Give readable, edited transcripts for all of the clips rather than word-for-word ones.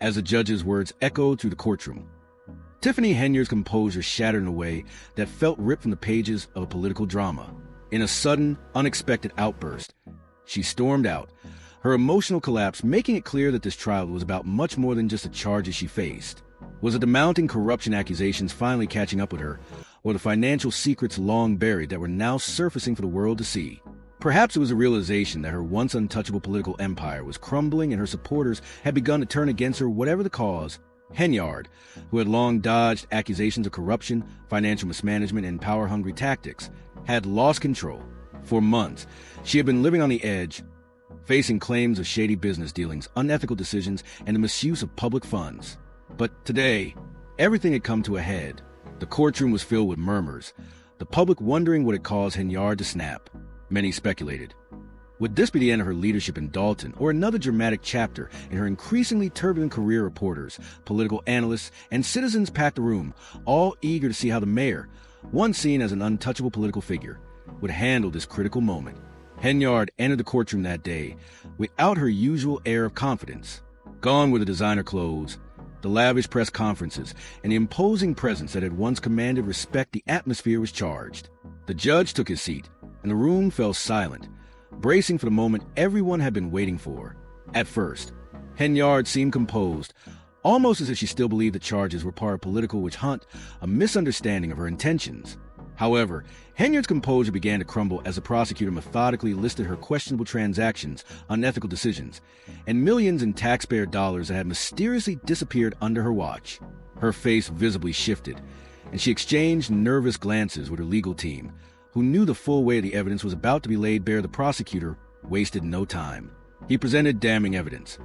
as the judge's words echoed through the courtroom. Tiffany Henyard's composure shattered in a way that felt ripped from the pages of a political drama. In a sudden, unexpected outburst, she stormed out, her emotional collapse making it clear that this trial was about much more than just the charges she faced. Was it the mounting corruption accusations finally catching up with her, or the financial secrets long buried that were now surfacing for the world to see? Perhaps it was a realization that her once untouchable political empire was crumbling and her supporters had begun to turn against her, whatever the cause. Henyard, who had long dodged accusations of corruption, financial mismanagement, and power-hungry tactics, had lost control. For months, she had been living on the edge, facing claims of shady business dealings, unethical decisions, and the misuse of public funds. But today, everything had come to a head. The courtroom was filled with murmurs, the public wondering what had caused Henyard to snap. Many speculated. Would this be the end of her leadership in Dalton, or another dramatic chapter in her increasingly turbulent career? Reporters, political analysts, and citizens packed the room, all eager to see how the mayor, once seen as an untouchable political figure, would handle this critical moment. Henyard entered the courtroom that day without her usual air of confidence. Gone were the designer clothes, the lavish press conferences, and the imposing presence that had once commanded respect. The atmosphere was charged. The judge took his seat, and the room fell silent, bracing for the moment everyone had been waiting for. At first, Henyard seemed composed, almost as if she still believed the charges were part of a political witch hunt, a misunderstanding of her intentions. However, Henyard's composure began to crumble as the prosecutor methodically listed her questionable transactions, unethical decisions, and millions in taxpayer dollars that had mysteriously disappeared under her watch. Her face visibly shifted, and she exchanged nervous glances with her legal team, who knew the full weight of the evidence was about to be laid bare. The prosecutor wasted no time. He presented damning evidence.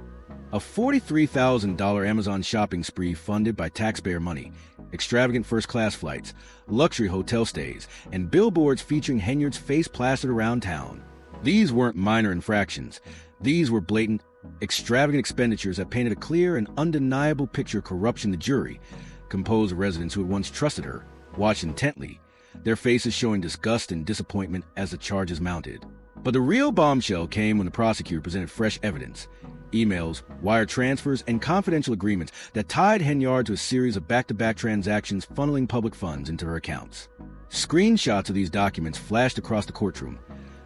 A $43,000 Amazon shopping spree funded by taxpayer money, extravagant first-class flights, luxury hotel stays, and billboards featuring Henyard's face plastered around town. These weren't minor infractions. These were blatant, extravagant expenditures that painted a clear and undeniable picture of corruption. The jury, composed of residents who had once trusted her, watched intently, their faces showing disgust and disappointment as the charges mounted. But the real bombshell came when the prosecutor presented fresh evidence: emails, wire transfers, and confidential agreements that tied Henyard to a series of back-to-back transactions funneling public funds into her accounts. Screenshots of these documents flashed across the courtroom,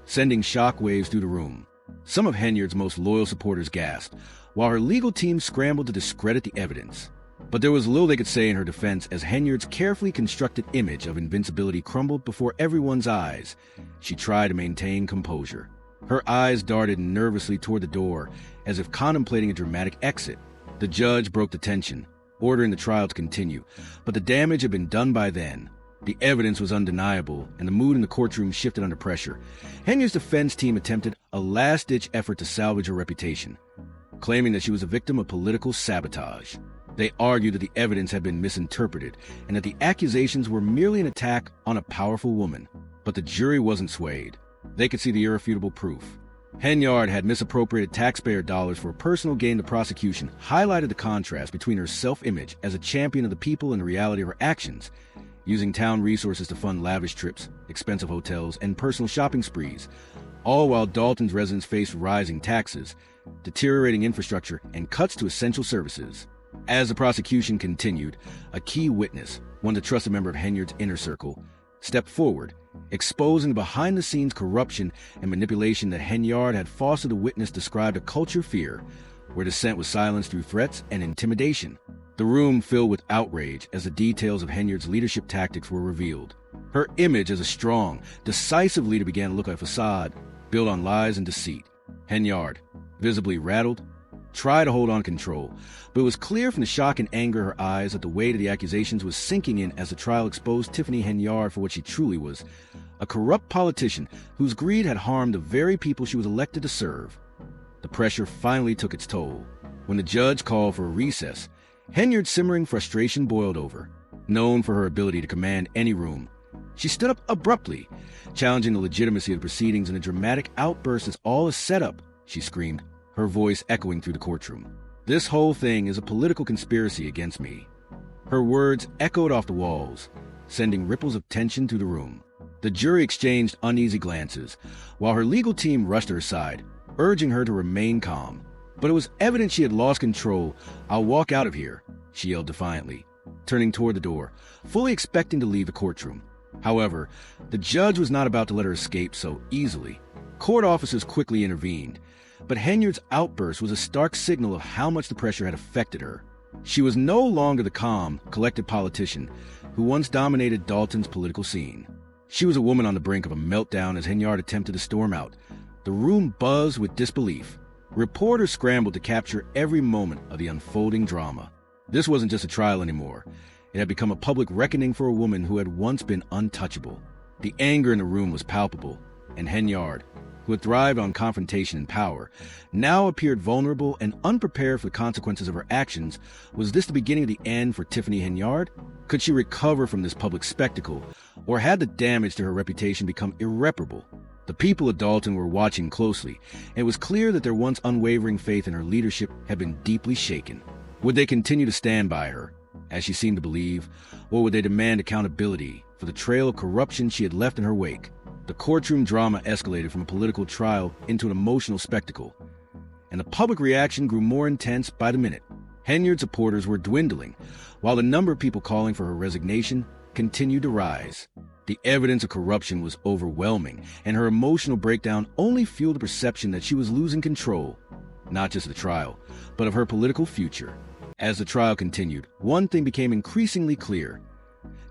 sending shockwaves through the room. Some of Henyard's most loyal supporters gasped, while her legal team scrambled to discredit the evidence. But there was little they could say in her defense as Henyard's carefully constructed image of invincibility crumbled before everyone's eyes. She tried to maintain composure. Her eyes darted nervously toward the door, as if contemplating a dramatic exit. The judge broke the tension, ordering the trial to continue, but the damage had been done by then. The evidence was undeniable, and the mood in the courtroom shifted under pressure. Henyard's defense team attempted a last-ditch effort to salvage her reputation, claiming that she was a victim of political sabotage. They argued that the evidence had been misinterpreted and that the accusations were merely an attack on a powerful woman. But the jury wasn't swayed. They could see the irrefutable proof. Henyard had misappropriated taxpayer dollars for personal gain. The prosecution highlighted the contrast between her self-image as a champion of the people and the reality of her actions, using town resources to fund lavish trips, expensive hotels, and personal shopping sprees, all while Dalton's residents faced rising taxes, deteriorating infrastructure, and cuts to essential services. As the prosecution continued, a key witness, one the trusted member of Henyard's inner circle, stepped forward, exposing the behind-the-scenes corruption and manipulation that Henyard had fostered. The witness described a culture of fear, where dissent was silenced through threats and intimidation. The room filled with outrage as the details of Henyard's leadership tactics were revealed. Her image as a strong, decisive leader began to look like a facade, built on lies and deceit. Henyard, visibly rattled, tried to hold on control, but it was clear from the shock and anger in her eyes that the weight of the accusations was sinking in as the trial exposed Tiffany Henyard for what she truly was: a corrupt politician whose greed had harmed the very people she was elected to serve. The pressure finally took its toll. When the judge called for a recess, Henyard's simmering frustration boiled over. Known for her ability to command any room, she stood up abruptly, challenging the legitimacy of the proceedings. In a dramatic outburst, "It's all a setup," she screamed, her voice echoing through the courtroom. "This whole thing is a political conspiracy against me." Her words echoed off the walls, sending ripples of tension through the room. The jury exchanged uneasy glances, while her legal team rushed to her side, urging her to remain calm. But it was evident she had lost control. "I'll walk out of here," she yelled defiantly, turning toward the door, fully expecting to leave the courtroom. However, the judge was not about to let her escape so easily. Court officers quickly intervened, but Henyard's outburst was a stark signal of how much the pressure had affected her. She was no longer the calm, collected politician who once dominated Dalton's political scene. She was a woman on the brink of a meltdown as Henyard attempted to storm out. The room buzzed with disbelief. Reporters scrambled to capture every moment of the unfolding drama. This wasn't just a trial anymore. It had become a public reckoning for a woman who had once been untouchable. The anger in the room was palpable, and Henyard, who had thrived on confrontation and power, now appeared vulnerable and unprepared for the consequences of her actions. Was this the beginning of the end for Tiffany Henyard? Could she recover from this public spectacle, or had the damage to her reputation become irreparable? The people of Dalton were watching closely, and it was clear that their once unwavering faith in her leadership had been deeply shaken. Would they continue to stand by her, as she seemed to believe, or would they demand accountability for the trail of corruption she had left in her wake? The courtroom drama escalated from a political trial into an emotional spectacle, and the public reaction grew more intense by the minute. Henyard's supporters were dwindling, while the number of people calling for her resignation continued to rise. The evidence of corruption was overwhelming, and her emotional breakdown only fueled the perception that she was losing control, not just of the trial, but of her political future. As the trial continued, one thing became increasingly clear.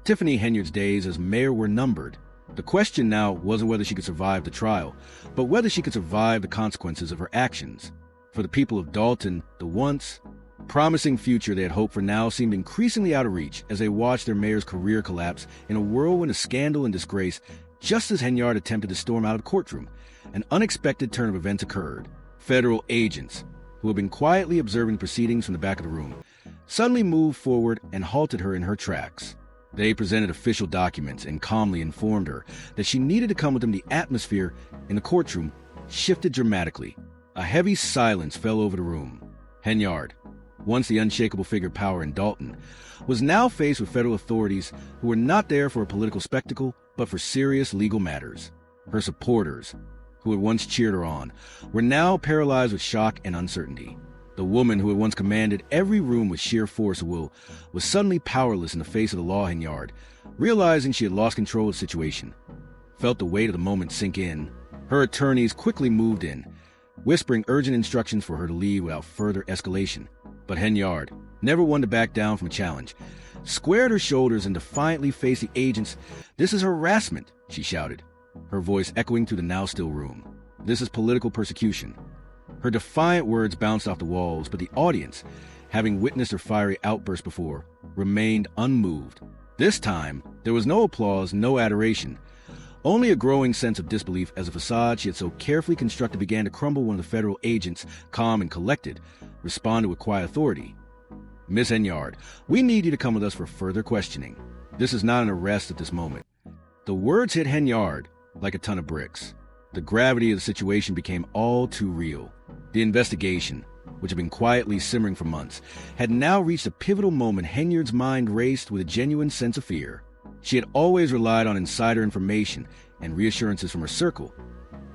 Tiffany Henyard's days as mayor were numbered. The question now wasn't whether she could survive the trial, but whether she could survive the consequences of her actions. For the people of Dalton, the once promising future they had hoped for now seemed increasingly out of reach as they watched their mayor's career collapse in a whirlwind of scandal and disgrace. Just as Henyard attempted to storm out of the courtroom, an unexpected turn of events occurred. Federal agents, who had been quietly observing proceedings from the back of the room, suddenly moved forward and halted her in her tracks. They presented official documents and calmly informed her that she needed to come with them. The atmosphere in the courtroom shifted dramatically. A heavy silence fell over the room. Henyard, once the unshakable figure of power in Dalton, was now faced with federal authorities who were not there for a political spectacle, but for serious legal matters. Her supporters, who had once cheered her on, were now paralyzed with shock and uncertainty. The woman who had once commanded every room with sheer force of will was suddenly powerless in the face of the law. Henyard, realizing she had lost control of the situation, felt the weight of the moment sink in. Her attorneys quickly moved in, whispering urgent instructions for her to leave without further escalation. But Henyard, never one to back down from a challenge, squared her shoulders and defiantly faced the agents. "This is harassment," she shouted, her voice echoing through the now-still room. "This is political persecution." Her defiant words bounced off the walls, but the audience, having witnessed her fiery outburst before, remained unmoved. This time, there was no applause, no adoration, only a growing sense of disbelief as the facade she had so carefully constructed began to crumble. One of the federal agents, calm and collected, responded with quiet authority. "Miss Henyard, we need you to come with us for further questioning. This is not an arrest at this moment." The words hit Henyard like a ton of bricks. The gravity of the situation became all too real. The investigation, which had been quietly simmering for months, had now reached a pivotal moment. Henyard's mind raced with a genuine sense of fear. She had always relied on insider information and reassurances from her circle.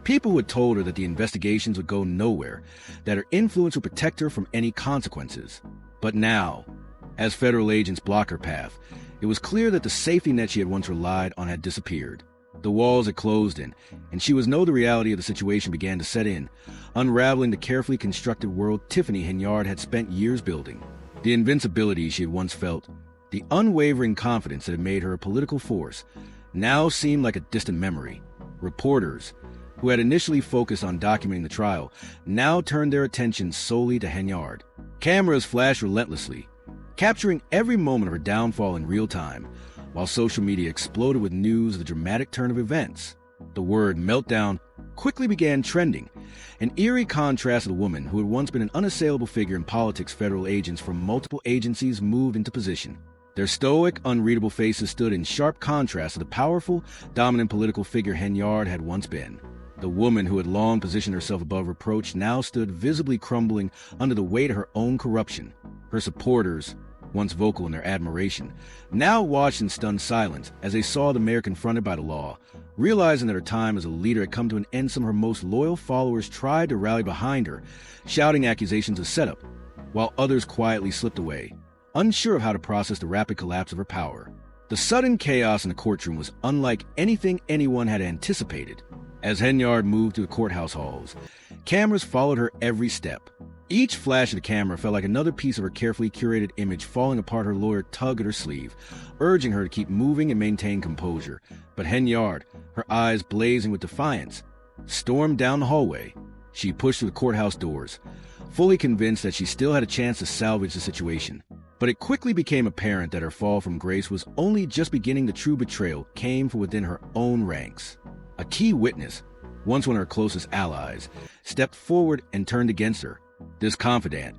People who had told her that the investigations would go nowhere, that her influence would protect her from any consequences. But now, as federal agents blocked her path, it was clear that the safety net she had once relied on had disappeared. The walls had closed in, and she was know the reality of the situation began to set in, unraveling the carefully constructed world Tiffany Henyard had spent years building. The invincibility she had once felt, the unwavering confidence that had made her a political force, now seemed like a distant memory. Reporters, who had initially focused on documenting the trial, now turned their attention solely to Henyard. Cameras flashed relentlessly, capturing every moment of her downfall in real time, while social media exploded with news of the dramatic turn of events. The word meltdown quickly began trending, an eerie contrast to the woman who had once been an unassailable figure in politics. Federal agents from multiple agencies moved into position. Their stoic, unreadable faces stood in sharp contrast to the powerful, dominant political figure Henyard had once been. The woman who had long positioned herself above reproach now stood visibly crumbling under the weight of her own corruption. Her supporters, once vocal in their admiration, now watched in stunned silence as they saw the mayor confronted by the law, Realizing that her time as a leader had come to an end, some of her most loyal followers tried to rally behind her, shouting accusations of setup, while others quietly slipped away, unsure of how to process the rapid collapse of her power. The sudden chaos in the courtroom was unlike anything anyone had anticipated. As Henyard moved through the courthouse halls, cameras followed her every step. Each flash of the camera felt like another piece of her carefully curated image falling apart. Her lawyer tugged at her sleeve, urging her to keep moving and maintain composure. But Henyard, her eyes blazing with defiance, stormed down the hallway. She pushed through the courthouse doors, fully convinced that she still had a chance to salvage the situation. But it quickly became apparent that her fall from grace was only just beginning. The true betrayal came from within her own ranks. A key witness, once one of her closest allies, stepped forward and turned against her. This confidant,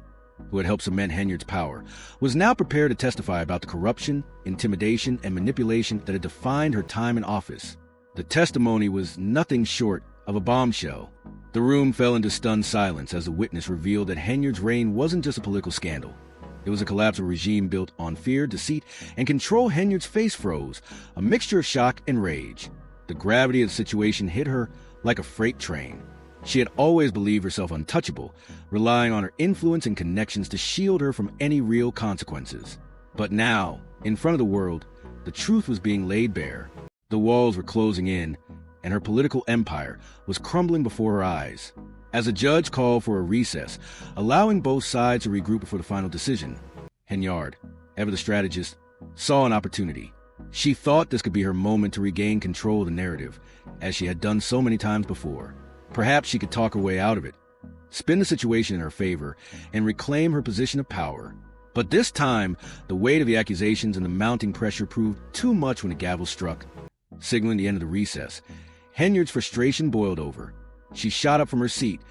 who had helped cement Henyard's power, was now prepared to testify about the corruption, intimidation, and manipulation that had defined her time in office. The testimony was nothing short of a bombshell. The room fell into stunned silence as the witness revealed that Henyard's reign wasn't just a political scandal. It was a collapse of a regime built on fear, deceit, and control. Henyard's face froze, a mixture of shock and rage. The gravity of the situation hit her like a freight train. She had always believed herself untouchable, relying on her influence and connections to shield her from any real consequences. But now, in front of the world, the truth was being laid bare. The walls were closing in, and her political empire was crumbling before her eyes. As a judge called for a recess, allowing both sides to regroup before the final decision, Henyard, ever the strategist, saw an opportunity. She thought this could be her moment to regain control of the narrative, as she had done so many times before. Perhaps she could talk her way out of it, spin the situation in her favor, and reclaim her position of power. But this time, the weight of the accusations and the mounting pressure proved too much when the gavel struck, signaling the end of the recess. Henyard's frustration boiled over. She shot up from her seat,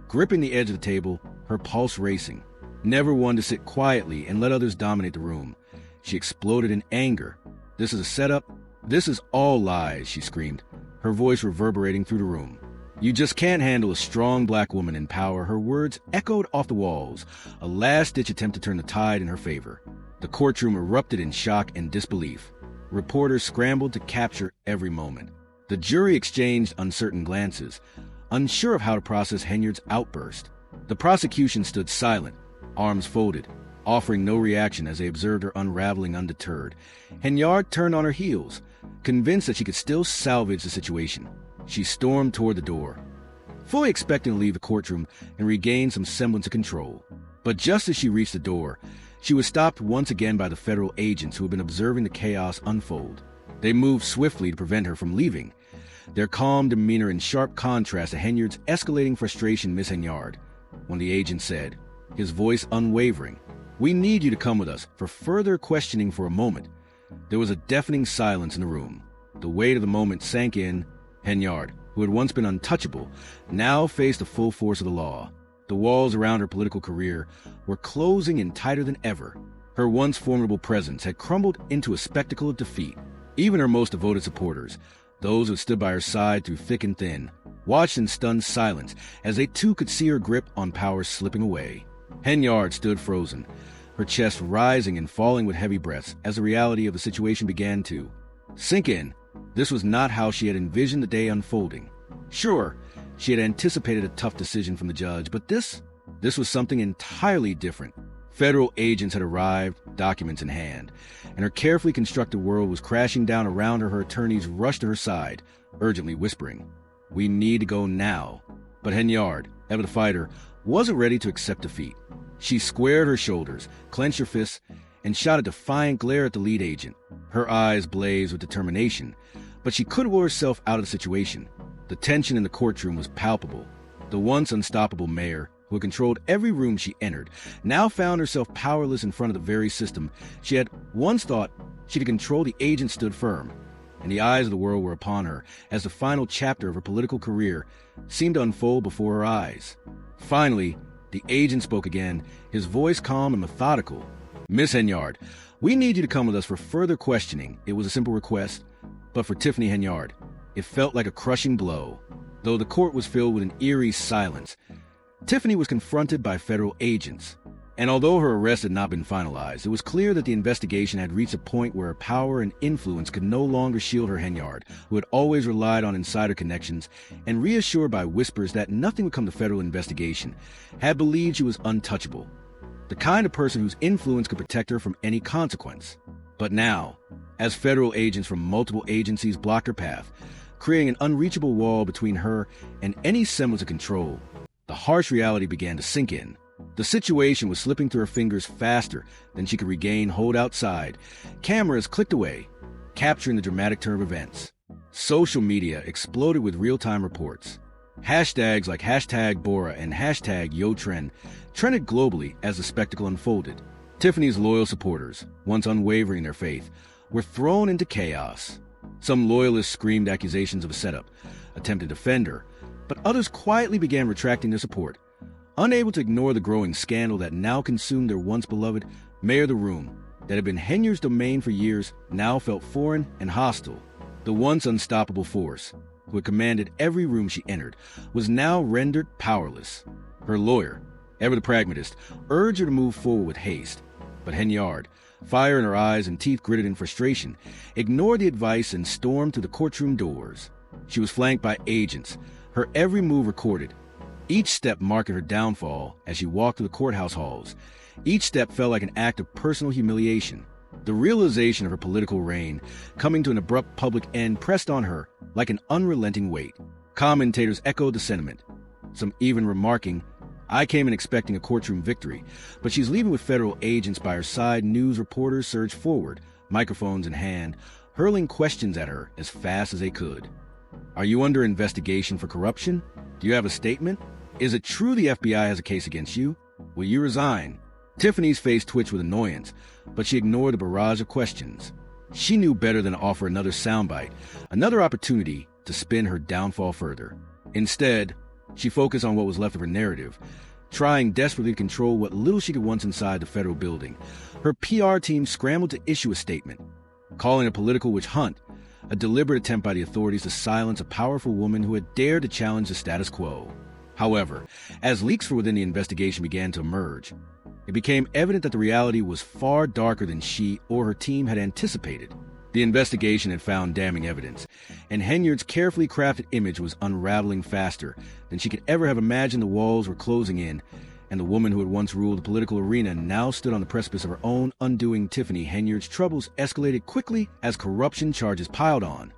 gripping the edge of the table, her pulse racing. Never one to sit quietly and let others dominate the room. She exploded in anger. "This is a setup. This is all lies," she screamed, her voice reverberating through the room. "You just can't handle a strong black woman in power." Her words echoed off the walls, a last-ditch attempt to turn the tide in her favor. The courtroom erupted in shock and disbelief. Reporters scrambled to capture every moment. The jury exchanged uncertain glances, unsure of how to process Henyard's outburst. The prosecution stood silent, arms folded, offering no reaction as they observed her unraveling undeterred. Henyard turned on her heels, convinced that she could still salvage the situation. She stormed toward the door, fully expecting to leave the courtroom and regain some semblance of control. But just as she reached the door, she was stopped once again by the federal agents who had been observing the chaos unfold. They moved swiftly to prevent her from leaving, their calm demeanor in sharp contrast to Henyard's escalating frustration. "Miss Henyard," one of the agents said, his voice unwavering, "we need you to come with us for further questioning for a moment." There was a deafening silence in the room. The weight of the moment sank in. Henyard, who had once been untouchable, now faced the full force of the law. The walls around her political career were closing in tighter than ever. Her once formidable presence had crumbled into a spectacle of defeat. Even her most devoted supporters, those who stood by her side through thick and thin, watched in stunned silence as they too could see her grip on power slipping away. Henyard stood frozen, her chest rising and falling with heavy breaths as the reality of the situation began to sink in. This was not how she had envisioned the day unfolding. Sure, she had anticipated a tough decision from the judge, but this was something entirely different. Federal agents had arrived, documents in hand, and her carefully constructed world was crashing down around her. Her attorneys rushed to her side, urgently whispering, "We need to go now." But Henyard, ever the fighter, wasn't ready to accept defeat. She squared her shoulders, clenched her fists, and shot a defiant glare at the lead agent. Her eyes blazed with determination, but she couldn't will herself out of the situation. The tension in the courtroom was palpable. The once unstoppable mayor, who had controlled every room she entered, now found herself powerless in front of the very system she had once thought she could control. The agent stood firm, and the eyes of the world were upon her as the final chapter of her political career seemed to unfold before her eyes. Finally, the agent spoke again, his voice calm and methodical. "Miss Henyard, we need you to come with us for further questioning." It was a simple request, but for Tiffany Henyard, it felt like a crushing blow. Though the court was filled with an eerie silence, Tiffany was confronted by federal agents. And although her arrest had not been finalized, it was clear that the investigation had reached a point where her power and influence could no longer shield her Henyard, who had always relied on insider connections and, reassured by whispers that nothing would come to federal investigation, had believed she was untouchable, the kind of person whose influence could protect her from any consequence. But now, as federal agents from multiple agencies blocked her path, creating an unreachable wall between her and any semblance of control, the harsh reality began to sink in. The situation was slipping through her fingers faster than she could regain hold outside. Cameras clicked away, capturing the dramatic turn of events. Social media exploded with real-time reports. Hashtags like #Bora and #YoTrend trended globally as the spectacle unfolded. Tiffany's loyal supporters, once unwavering in their faith, were thrown into chaos. Some loyalists screamed accusations of a setup, attempted to defend her, but others quietly began retracting their support. Unable to ignore the growing scandal that now consumed their once beloved mayor of the room, that had been Henyard's domain for years, now felt foreign and hostile. The once unstoppable force, who had commanded every room she entered, was now rendered powerless. Her lawyer, ever the pragmatist, urged her to move forward with haste, but Henyard, fire in her eyes and teeth gritted in frustration, ignored the advice and stormed through the courtroom doors. She was flanked by agents, her every move recorded. Each step marked her downfall as she walked through the courthouse halls. Each step felt like an act of personal humiliation. The realization of her political reign, coming to an abrupt public end, pressed on her like an unrelenting weight. Commentators echoed the sentiment, some even remarking, "I came in expecting a courtroom victory, but she's leaving with federal agents by her side." News reporters surged forward, microphones in hand, hurling questions at her as fast as they could. "Are you under investigation for corruption? Do you have a statement? Is it true the FBI has a case against you? Will you resign?" Tiffany's face twitched with annoyance, but she ignored the barrage of questions. She knew better than to offer another soundbite, another opportunity to spin her downfall further. Instead, she focused on what was left of her narrative, trying desperately to control what little she could once inside the federal building. Her PR team scrambled to issue a statement, calling it a political witch hunt, a deliberate attempt by the authorities to silence a powerful woman who had dared to challenge the status quo. However, as leaks from within the investigation began to emerge, it became evident that the reality was far darker than she or her team had anticipated. The investigation had found damning evidence, and Henyard's carefully crafted image was unraveling faster than she could ever have imagined. The walls were closing in, and the woman who had once ruled the political arena now stood on the precipice of her own undoing. Tiffany Henyard's troubles escalated quickly as corruption charges piled on.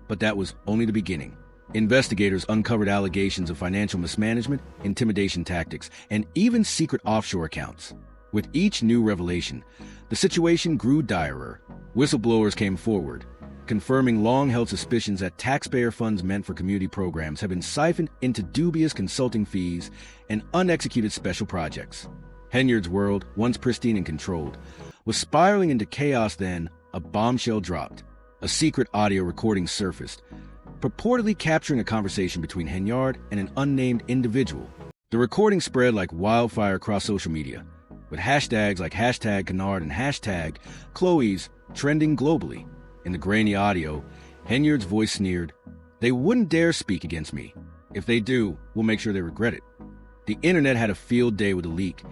But that was only the beginning. Investigators uncovered allegations of financial mismanagement, intimidation tactics, and even secret offshore accounts. With each new revelation, the situation grew direr. Whistleblowers came forward, confirming long-held suspicions that taxpayer funds meant for community programs had been siphoned into dubious consulting fees and unexecuted special projects. Henyard's world, once pristine and controlled, was spiraling into chaos. Then a bombshell dropped. A secret audio recording surfaced, purportedly capturing a conversation between Henyard and an unnamed individual. The recording spread like wildfire across social media, with hashtags like #Kennard and #Chloe's trending globally. In the grainy audio, Henyard's voice sneered, "They wouldn't dare speak against me. If they do, we'll make sure they regret it." The internet had a field day with the leak,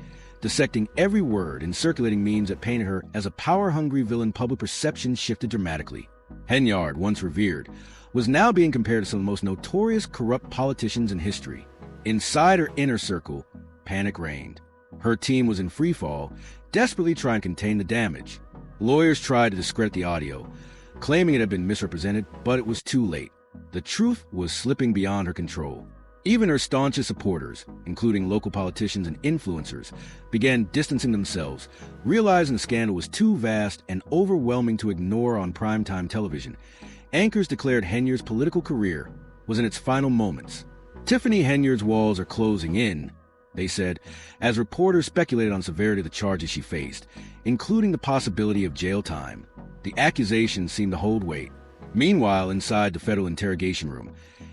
dissecting every word and circulating memes that painted her as a power-hungry villain. Public perception shifted dramatically. Henyard, once revered, was now being compared to some of the most notorious corrupt politicians in history. Inside her inner circle, panic reigned. Her team was in freefall, desperately trying to contain the damage. Lawyers tried to discredit the audio, claiming it had been misrepresented, but it was too late. The truth was slipping beyond her control. Even her staunchest supporters, including local politicians and influencers, began distancing themselves, realizing the scandal was too vast and overwhelming to ignore on primetime television. Anchors declared Henyard's political career was in its final moments. "Tiffany Henyard's walls are closing in," they said, as reporters speculated on the severity of the charges she faced, including the possibility of jail time. The accusations seemed to hold weight. Meanwhile, inside the Federal Interrogation room,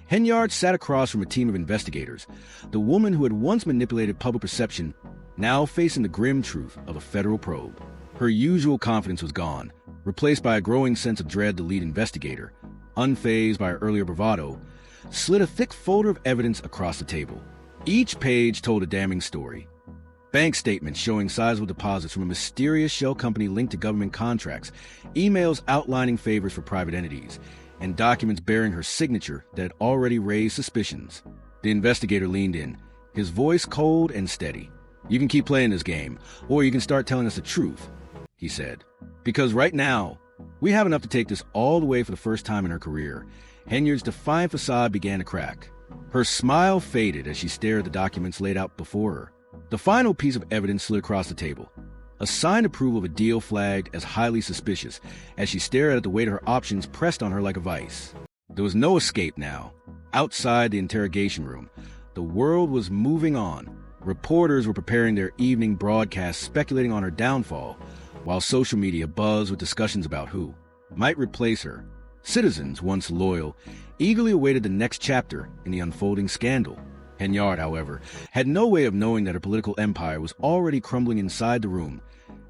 Henyard sat across from a team of investigators, the woman who had once manipulated public perception, now facing the grim truth of a federal probe. Her usual confidence was gone, replaced by a growing sense of dread. The lead investigator, unfazed by her earlier bravado, slid a thick folder of evidence across the table. Each page told a damning story. Bank statements showing sizable deposits from a mysterious shell company linked to government contracts, emails outlining favors for private entities, and documents bearing her signature that had already raised suspicions. The investigator leaned in, his voice cold and steady. "You can keep playing this game, or you can start telling us the truth," he said. "Because right now, we have enough to take this all the way for the first time in her career." Henyard's defiant facade began to crack. Her smile faded as she stared at the documents laid out before her. The final piece of evidence slid across the table. A signed approval of a deal flagged as highly suspicious as she stared at the weight of her options pressed on her like a vice. There was no escape now. Outside the interrogation room, the world was moving on. Reporters were preparing their evening broadcasts speculating on her downfall, while social media buzzed with discussions about who might replace her. Citizens, once loyal, eagerly awaited the next chapter in the unfolding scandal. Henyard, however, had no way of knowing that her political empire was already crumbling inside the room.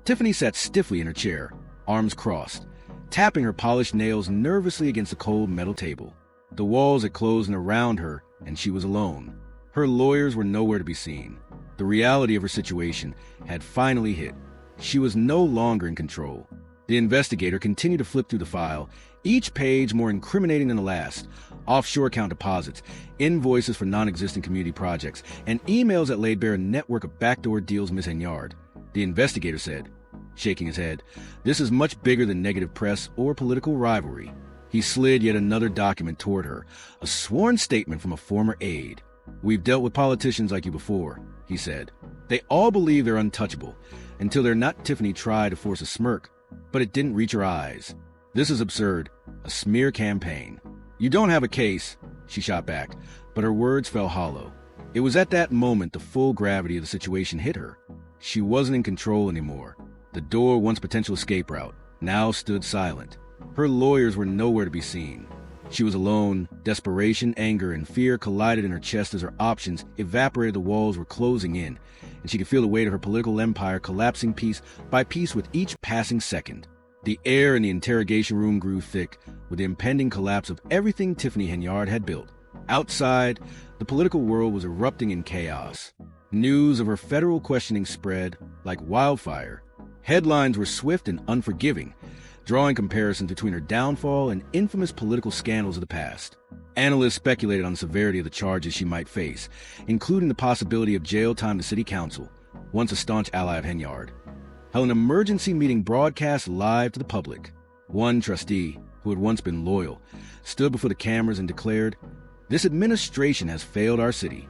Tiffany sat stiffly in her chair, arms crossed, tapping her polished nails nervously against the cold metal table. The walls had closed in around her, and she was alone. Her lawyers were nowhere to be seen. The reality of her situation had finally hit. She was no longer in control. The investigator continued to flip through the file, each page more incriminating than the last. Offshore account deposits, invoices for non-existent community projects, and emails that laid bare a network of backdoor deals. Miss Henyard, the investigator said, shaking his head, "This is much bigger than negative press or political rivalry." He slid yet another document toward her, a sworn statement from a former aide. "We've dealt with politicians like you before," he said. "They all believe they're untouchable, until they're not." Tiffany tried to force a smirk, but it didn't reach her eyes. "This is absurd, a smear campaign." "You don't have a case," she shot back, but her words fell hollow. It was at that moment the full gravity of the situation hit her. She wasn't in control anymore. The door, once potential escape route, now stood silent. Her lawyers were nowhere to be seen. She was alone. Desperation, anger, and fear collided in her chest as her options evaporated. The walls were closing in, and she could feel the weight of her political empire collapsing piece by piece with each passing second. The air in the interrogation room grew thick with the impending collapse of everything Tiffany Henyard had built. Outside, the political world was erupting in chaos. News of her federal questioning spread like wildfire. Headlines were swift and unforgiving, drawing comparisons between her downfall and infamous political scandals of the past. Analysts speculated on the severity of the charges she might face, including the possibility of jail time. The city council, once a staunch ally of Henyard, held an emergency meeting broadcast live to the public. One trustee, who had once been loyal, stood before the cameras and declared, "This administration has failed our city."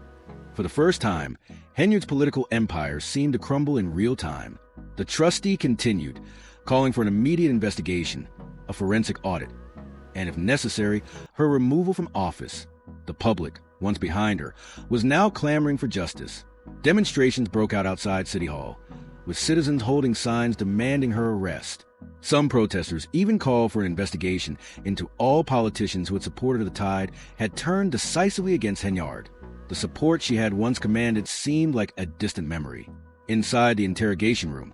For the first time, Henyard's political empire seemed to crumble in real time. The trustee continued, calling for an immediate investigation, a forensic audit, and if necessary, her removal from office. The public, once behind her, was now clamoring for justice. Demonstrations broke out outside City Hall, with citizens holding signs demanding her arrest. Some protesters even called for an investigation into all politicians who had supported the tide had turned decisively against Henyard. The support she had once commanded seemed like a distant memory. Inside the interrogation room,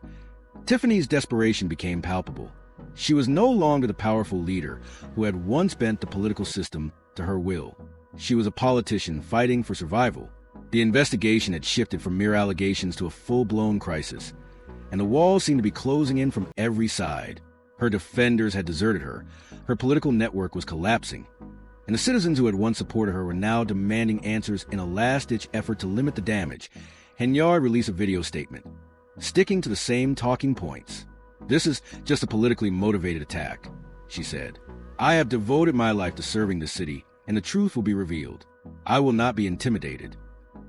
Tiffany's desperation became palpable. She was no longer the powerful leader who had once bent the political system to her will. She was a politician fighting for survival. The investigation had shifted from mere allegations to a full-blown crisis, and the walls seemed to be closing in from every side. Her defenders had deserted her, her political network was collapsing, and the citizens who had once supported her were now demanding answers in a last-ditch effort to limit the damage. Henyard released a video statement, sticking to the same talking points. "This is just a politically motivated attack," she said. "I have devoted my life to serving the city, and the truth will be revealed. I will not be intimidated."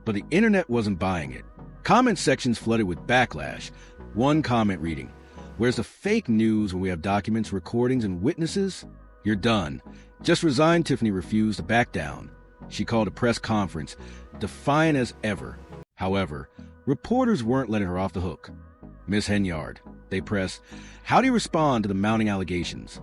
But the internet wasn't buying it. Comment sections flooded with backlash. One comment reading, "Where's the fake news when we have documents, recordings, and witnesses? You're done. Just resign." Tiffany refused to back down. She called a press conference, defiant as ever. However, reporters weren't letting her off the hook. "Miss Henyard," they pressed, "how do you respond to the mounting allegations?"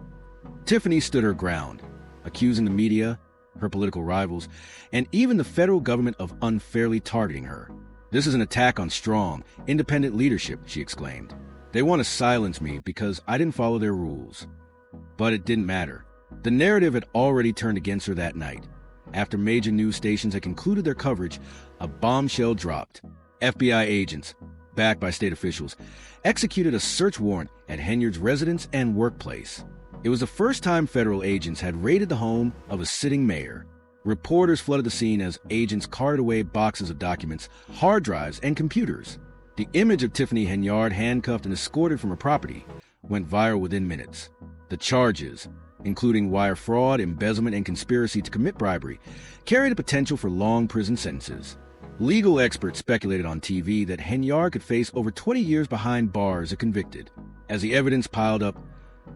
Tiffany stood her ground, accusing the media, her political rivals, and even the federal government of unfairly targeting her. "This is an attack on strong, independent leadership," she exclaimed. "They want to silence me because I didn't follow their rules." But it didn't matter. The narrative had already turned against her that night. After major news stations had concluded their coverage, a bombshell dropped. FBI agents, backed by state officials, executed a search warrant at Henyard's residence and workplace. It was the first time federal agents had raided the home of a sitting mayor. Reporters flooded the scene as agents carted away boxes of documents, hard drives, and computers. The image of Tiffany Henyard handcuffed and escorted from her property went viral within minutes. The charges, including wire fraud, embezzlement, and conspiracy to commit bribery, carried a potential for long prison sentences. Legal experts speculated on TV that Henyard could face over 20 years behind bars if convicted. As the evidence piled up,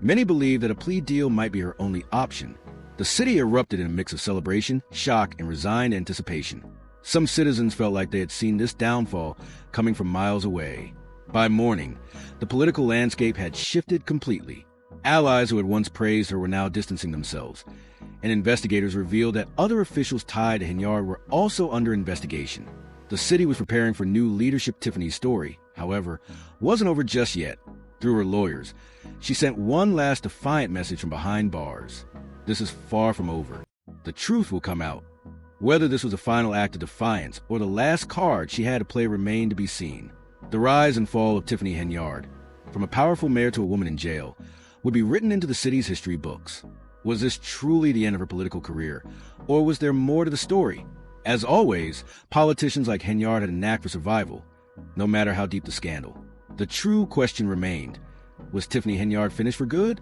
many believed that a plea deal might be her only option. The city erupted in a mix of celebration, shock, and resigned anticipation. Some citizens felt like they had seen this downfall coming from miles away. By morning, the political landscape had shifted completely. Allies who had once praised her were now distancing themselves, and investigators revealed that other officials tied to Henyard were also under investigation. The city was preparing for new leadership. Tiffany's story, however, wasn't over just yet. Through her lawyers, she sent one last defiant message from behind bars. This is far from over. The truth will come out. Whether this was a final act of defiance or the last card she had to play remained to be seen. The rise and fall of Tiffany Henyard, from a powerful mayor to a woman in jail, would be written into the city's history books. Was this truly the end of her political career, or was there more to the story? As always, politicians like Henyard had a knack for survival, no matter how deep the scandal. The true question remained: was Tiffany Henyard finished for good,